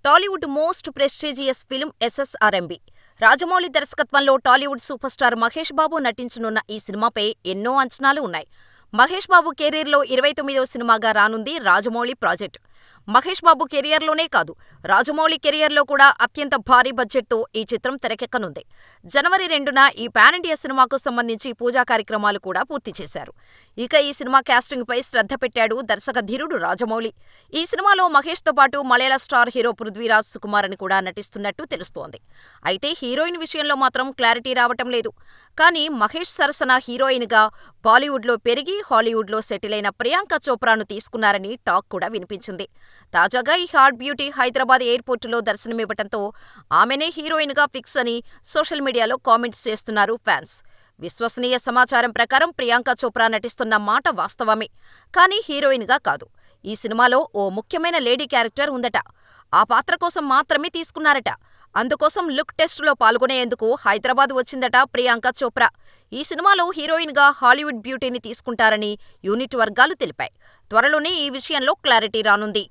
Tollywood most prestigious film SSMB. Rajamouli దర్శకత్వంలో Tollywood superstar Mahesh Babu నటించనున్న ఈ సినిమాపై ఎన్నో అంచనాలు ఉన్నాయి. మహేష్ బాబు కెరీర్లో 29వ సినిమాగా రానుంది రాజమౌళి ప్రాజెక్ట్. మహేష్ బాబు కెరియర్లోనే కాదు, రాజమౌళి కెరియర్లో కూడా అత్యంత భారీ బడ్జెట్తో ఈ చిత్రం తెరకెక్కనుంది. జనవరి 2న ఈ పాన్ ఇండియా సినిమాకు సంబంధించి పూజా కార్యక్రమాలు కూడా పూర్తి చేశారు. ఇక ఈ సినిమా కాస్టింగ్పై శ్రద్ధ పెట్టాడు దర్శక ధీరుడు రాజమౌళి. ఈ సినిమాలో మహేష్తో పాటు మలయాళ స్టార్ హీరో పృథ్వీరాజ్ సుకుమారన్ కూడా నటిస్తున్నట్టు తెలుస్తోంది. అయితే హీరోయిన్ విషయంలో మాత్రం క్లారిటీ రావటం లేదు. కానీ మహేష్ సరసన హీరోయిన్గా బాలీవుడ్లో పెరిగి హాలీవుడ్లో సెటిల్ అయిన ప్రియాంక చోప్రాను తీసుకున్నారని టాక్ కూడా వినిపించింది. తాజాగా ఈ హాట్ బ్యూటీ హైదరాబాద్ ఎయిర్పోర్టులో దర్శనమివ్వటంతో ఆమెనే హీరోయిన్గా ఫిక్స్ అని సోషల్ మీడియాలో కామెంట్స్ చేస్తున్నారు ఫ్యాన్స్. విశ్వసనీయ సమాచారం ప్రకారం ప్రియాంక చోప్రా నటిస్తున్న మాట వాస్తవమే, కానీ హీరోయిన్గా కాదు. ఈ సినిమాలో ఓ ముఖ్యమైన లేడీ క్యారెక్టర్ ఉందట. ఆ పాత్ర కోసం మాత్రమే తీసుకున్నారట. అందుకోసం లుక్ టెస్టులో పాల్గొనేందుకు హైదరాబాద్ వచ్చిందట ప్రియాంక చోప్రా. ఈ సినిమాలో హీరోయిన్గా హాలీవుడ్ బ్యూటీని తీసుకుంటారని యూనిట్ వర్గాలు తెలిపాయి. త్వరలోనే ఈ విషయంలో క్లారిటీ రానుంది.